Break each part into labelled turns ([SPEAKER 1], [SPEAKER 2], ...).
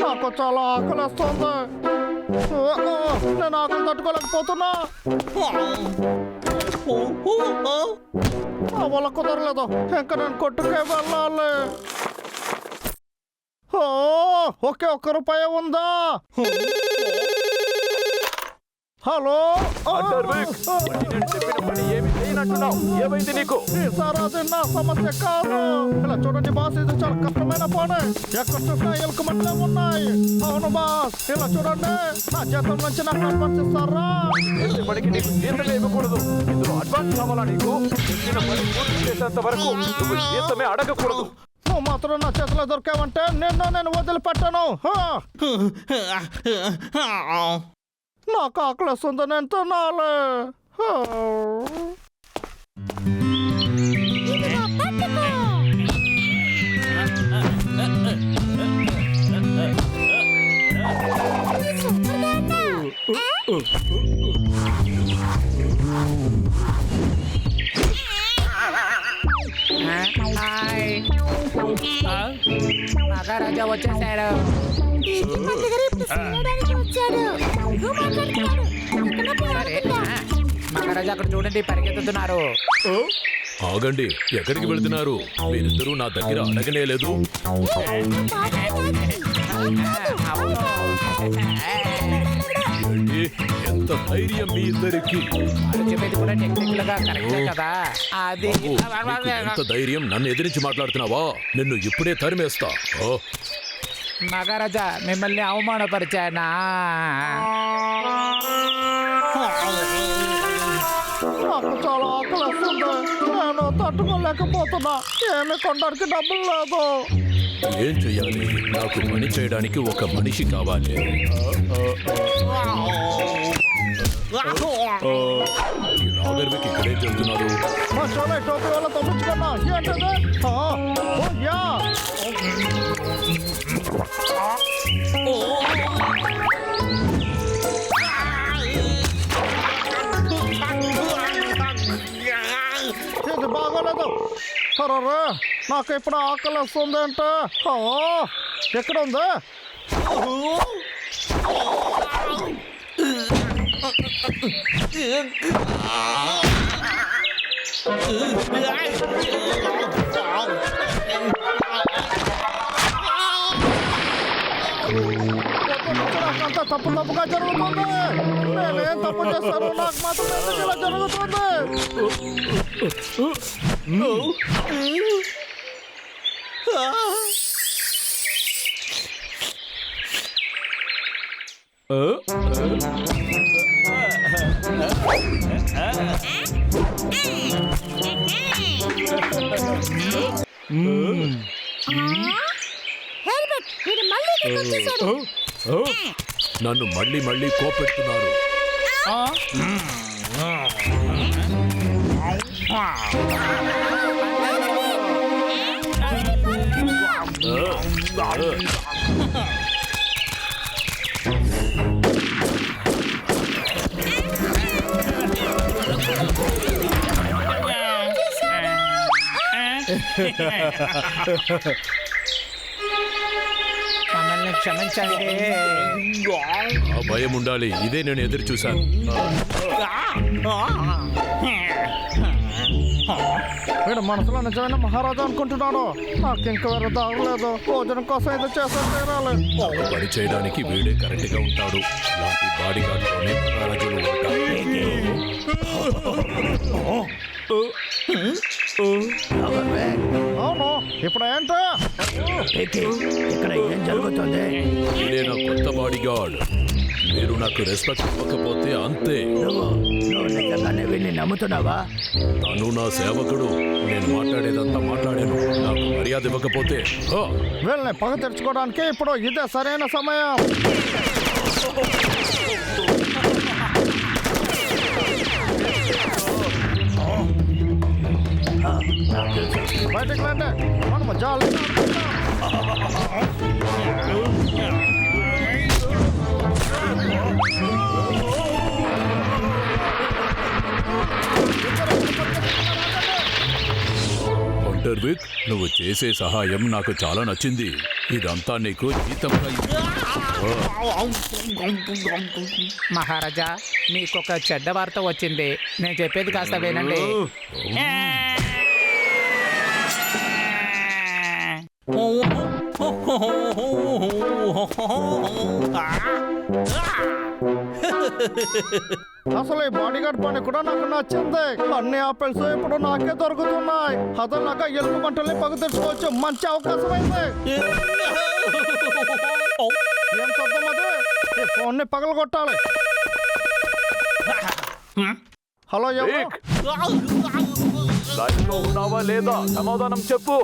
[SPEAKER 1] నాకు చాలా ఆకలిస్తుంది. నేను ఆకలి తట్టుకోలేకపోతున్నా. నా వల్ల కుదరలేదు. ఇంకా నేను కొట్టుకే వెళ్ళాలి. ఒకే ₹1 ఉందా? హలో, ఈసారి అది నా సమస్య కాదు. ఇలా చూడండి బాస్, ఇది చాలా కష్టమైన పని. ఎక్కడ చూసినా ఎలుకమట్లే ఉన్నాయి. అవును బాస్, ఇలా చూడండి, నా జీతం నుంచి నాకు అడ్వాన్స్ ఇస్తారా?
[SPEAKER 2] నీకు జీతమే ఇవ్వకూడదు. ఇందులో అడ్వాన్స్ కావాలా? నీకు చేసేంత వరకు నువ్వు జీతమే అడగకూడదు.
[SPEAKER 1] నువ్వు మాత్రం నా చేతిలో దొరికావంటే నేను వదిలిపెట్టాను. నాకు ఆకలి వస్తుంది, నేను తినాలి.
[SPEAKER 3] మహారాజా వచ్చేసాడు. మహారాజా అక్కడ చూడండి, పరిగెత్తుతున్నారు.
[SPEAKER 4] ఆగండి, ఎక్కడికి వెళుతున్నారు? మీరిద్దరూ నా దగ్గర అడగనేలేదు. ఎంత ధైర్యం మీ ఇద్దరికి!
[SPEAKER 3] చెప్పేది కూడా టెక్నికల్ గా కరెక్టే కదా. అది
[SPEAKER 4] ఎంత ధైర్యం! నన్ను ఎదిరించి మాట్లాడుతున్నావా? నిన్ను ఇప్పుడే తరిమేస్తా.
[SPEAKER 3] మహారాజా, మిమ్మల్ని అవమానపరిచానా?
[SPEAKER 1] నాకు చాలా ఆకలి వస్తుంది, నేను తట్టుకోలేకపోతున్నా. ఏమి కొనడానికి డబ్బులు లేదు.
[SPEAKER 4] ఏం చెయ్యాలి? నాకు పని చేయడానికి ఒక మనిషి కావాలి. ఈ నాగర్విక్ ఇక్కడేం చెబుతున్నారు?
[SPEAKER 1] మా షోలో టోపీ వల్ల తప్పించుకున్నా. ఏంటది? యా, ఇది బాగోలేదు. సరే, నాకు ఇప్పుడు ఆకలి వస్తుంది అంటే ఎక్కడ ఉంది? నాకంతా తప్పుగా జరుగుతుంది. నేనేం తప్పు చేస్తాను? నాకు మాత్రం ఎందుకు ఇలా జరుగుతుంది?
[SPEAKER 4] నన్ను మళ్ళీ మళ్ళీ కోపెడుతున్నారు.
[SPEAKER 3] మమ్మల్ని క్షమించండి.
[SPEAKER 4] ఆ భయం ఉండాలి. ఇదే నేను ఎదురు చూశాను.
[SPEAKER 1] వీడు మనసులో నిజమైన మహారాజా అనుకుంటున్నాడు. నాకు ఇంక వేరే దాగలేదు. భోజనం కోసం ఏదో చేస్తాను తీరాలి.
[SPEAKER 4] పని చేయడానికి వీడే కరెక్ట్ గా ఉంటాడు. ఇలాంటి బాడీ గార్డ్తోనే మహారాజులు ఉంటారు.
[SPEAKER 1] అవును, ఇప్పుడు ఏంటో
[SPEAKER 5] ఇక్కడ ఏం జరుగుతుంది?
[SPEAKER 4] ఇదే నా కొత్త బాడీ గార్డ్. మీరు నాకు రెస్పెక్ట్ ఇవ్వకపోతే అంతే.
[SPEAKER 5] నువ్వు నిజంగానే వీడిని నమ్ముతున్నావా?
[SPEAKER 4] తను నా సేవకుడు. నేను మాట్లాడేదంతా మాట్లాడాను. నాకు మర్యాద ఇవ్వకపోతే
[SPEAKER 1] వీళ్ళని పగ తెరుచుకోవడానికి ఇప్పుడు ఇదే సరైన సమయం. బయటకు రండి, మనం జాలి.
[SPEAKER 4] విక్ నువ్వు చేసే సహాయం నాకు చాలా నచ్చింది. ఇదంతా నీకు జీతంగా
[SPEAKER 3] మహారాజా మీకొక చెడ్డ వార్త వచ్చింది. నేను చెప్పేది కాస్త వినండి.
[SPEAKER 1] అసలు ఈ బాడీ గార్డ్ పని కూడా నాకు నచ్చింది. అన్ని ఆపిల్స్ ఇప్పుడు నాకే దొరుకుతున్నాయి. అదలాగా ఎలుగు మంటల్ని పగ తెచ్చుకోవచ్చు. మంచి అవకాశం అయింది. ఏం శబ్దం అది? ఈ ఫోన్ ని పగల కొట్టాలి. హలో ఎవరు?
[SPEAKER 2] విక్, లైన్లో ఉన్నావా లేదా? సమాధానం చెప్పు.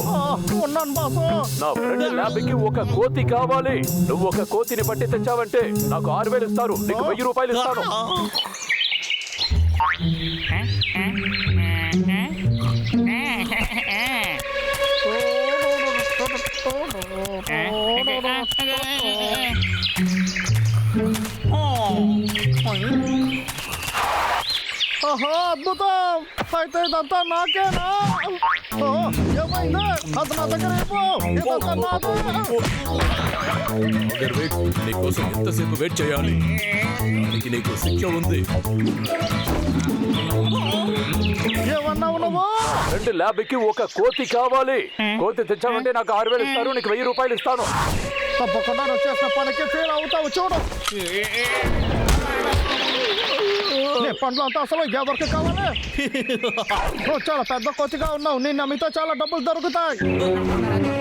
[SPEAKER 1] ఉన్నాను బాసు.
[SPEAKER 2] నా ఫ్రెండ్ ల్యాబ్ కి ఒక కోతి కావాలి. నువ్వు ఒక కోతిని పట్టి తెచ్చావంటే నాకు 6,000 ఇస్తారు. నీకు 1000 రూపాయలు ఇస్తాను.
[SPEAKER 1] ఆహా, అద్భుతం. అయితే ఇదంతా నాకేనా? ఓ, ఏమైంది? అది నా దగ్గర ఇవ్వు. ఇదంతా నాదే.
[SPEAKER 4] అగర్ విక్ నీకోసం ఎంతసేపు వెయిట్ చేయాలి? దానికి నీకు శిక్ష ఉంది.
[SPEAKER 1] ఏమన్నావు నువ్వు?
[SPEAKER 2] ఫ్రెండ్ ల్యాబ్ కి ఒక కోతి కావాలి. కోతి తెచ్చావంటే నాకు 6,000 ఇస్తారు. నీకు 1000 రూపాయలు ఇస్తాను.
[SPEAKER 1] తప్పకుండా నువ్వు చేసిన పనికి ఫెయిల్ అవుతావు. చూడు, నీ పండ్లు అంతా అసలు ఎవరికి కావాలి? నువ్వు చాలా పెద్ద కోతిగా ఉన్నావు. నీ నమ్మితే చాలా డబ్బులు దొరుకుతాయి.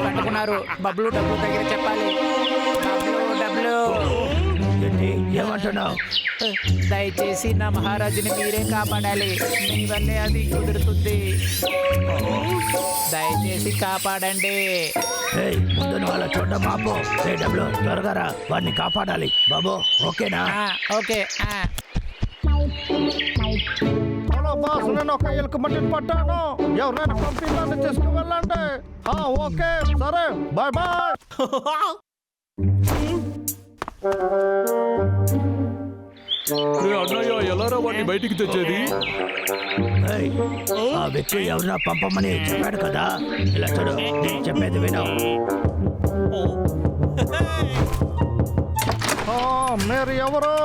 [SPEAKER 3] పట్టుకున్నారు. బబ్లు డబ్బులు దగ్గర చెప్పాలి. డబ్బులు
[SPEAKER 5] ఏంటి ఏమంటున్నావు?
[SPEAKER 3] దయచేసి నా మహారాజుని మీరే కాపాడాలి. మీ వల్లే అది కుదురుతుంది. దయచేసి కాపాడండి.
[SPEAKER 5] ఏయ్, ముందు నువ్వు అలా చూడడం ఆపు. డబ్బులు త్వరగా రా, వాడిని కాపాడాలి. బాబు ఓకేనా?
[SPEAKER 3] ఓకే.
[SPEAKER 1] హలో బాస్, నేను ఒక ఎలుక మట్టిని పట్టాను. ఎవరైనా పంపించాలని తీసుకువెళ్ళండి. ఓకే సరే, బాయ్ బాయ్.
[SPEAKER 4] అన్నయ్య ఎలారా వాడిని బయటికి తెచ్చేది?
[SPEAKER 5] ఏయ్, ఆ వ్యక్తి ఎవరినా పంపమని చెప్పాడు కదా. ఇలా చూడు, నేను చెప్పేది విను.
[SPEAKER 1] మీరు ఎవరు?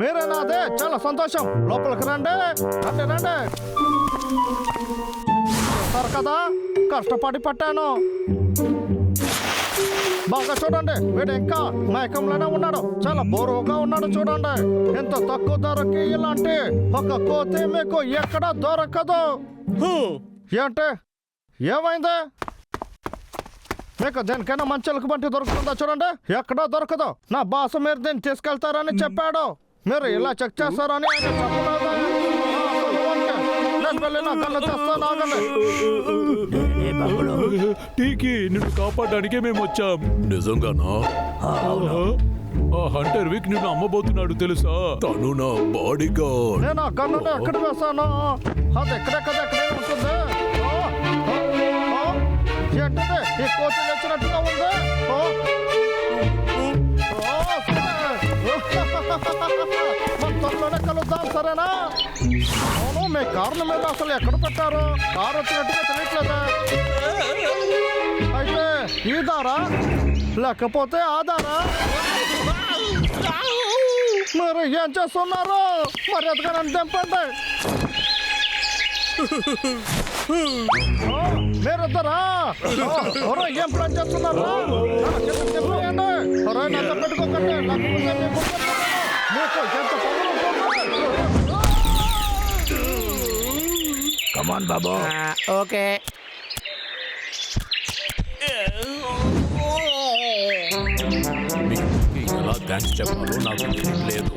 [SPEAKER 1] మీరేనా? అదే చాలా సంతోషం. లోపలికి రండి. రండి రండి. చూస్తారు కదా, కష్టపడి పట్టాను. బాగా చూడండి, వీడు ఇంకా మైకంలోనే ఉన్నాడు. చాలా బోరుగా ఉన్నాడు. చూడండి, ఎంత తక్కువ ధరకి ఇలాంటి ఒక కోతి మీకు ఎక్కడ దొరకదు. ఏంటి ఏమైంది? మీకు దేనికైనా మంచి ఎలుక బంటి దొరుకుతుందా? చూడండి, ఎక్కడో దొరకదు. నా బాస్ మీరు దీన్ని తీసుకెళ్తారని చెప్పాడు. మీరు ఇలా చెక్ చేస్తారని ఆయన చెప్పలేదు. నేను వెళ్ళి నా కళ్ళు తెస్తాను. ఆగండి.
[SPEAKER 5] ఏ బాబులు?
[SPEAKER 4] టీకి నిన్ను కాపాడడానికే మేము వచ్చాం. నిజంగానా?
[SPEAKER 5] అవును.
[SPEAKER 4] ఆ హంటర్ విక్ నిన్ను అమ్మబోతున్నాడు తెలుసా? తను నా బాడీ గార్డ్.
[SPEAKER 1] నేను ఆ గన్నుని ఎక్కడ వేస్తాను? అది ఎక్కడే ఉంటుంది. ఏంటిది? ఈ కోతి తెచ్చినట్టుగా ఉంది. మన త్వరలోనే కలుద్దాం, సరేనా? అవును, మీ కార్ల మీద అసలు ఎక్కడ పెట్టారు? కారు వచ్చినట్టుగా తెలియట్లేదా? అయితే ఈ దారా లేకపోతే ఆ దారా? మీరు ఏం చేస్తున్నారు? మరి ఎదుగా నన్ను తెంపండి. మీరిద్దరా ఏం ప్లాన్ చేస్తున్నారు? చెప్పండి. నాతో పెట్టుకోకండి. మీకు ఎంత పనులు ఉంటుంది?
[SPEAKER 5] కమాన్ బాబు.
[SPEAKER 3] ఓకే.
[SPEAKER 4] మీకు ఎలా థ్యాంక్స్ చెప్పాలో నాకు తెలియలేదు.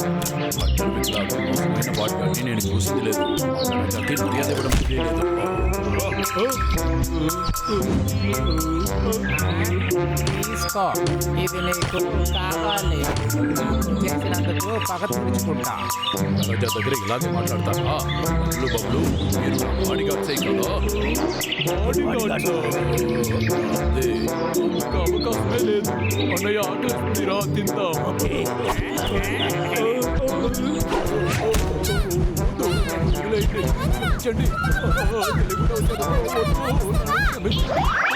[SPEAKER 4] హంటర్ విక్ లాగా మోసమైన బాడీ గార్డ్ని నేను చూసింది లేదు. అతనికి మర్యాద ఇవ్వడం తెలియలేదు.
[SPEAKER 3] తీసుకో, ఇది నీకు కావాలి. చేసినందుకు పగ తీర్చుకుంటా.
[SPEAKER 4] రాజా దగ్గర ఇలాగే మాట్లాడతారా? బబ్లు మీరు బాడీ గార్డ్సే కదా? అదే ఇంకా అవకాశమే లేదు. అన్నయ్య ఆకలిస్తుందిరా, తిందాం. క్షమించండి. తెలియకుండా వచ్చాను. వద్దు.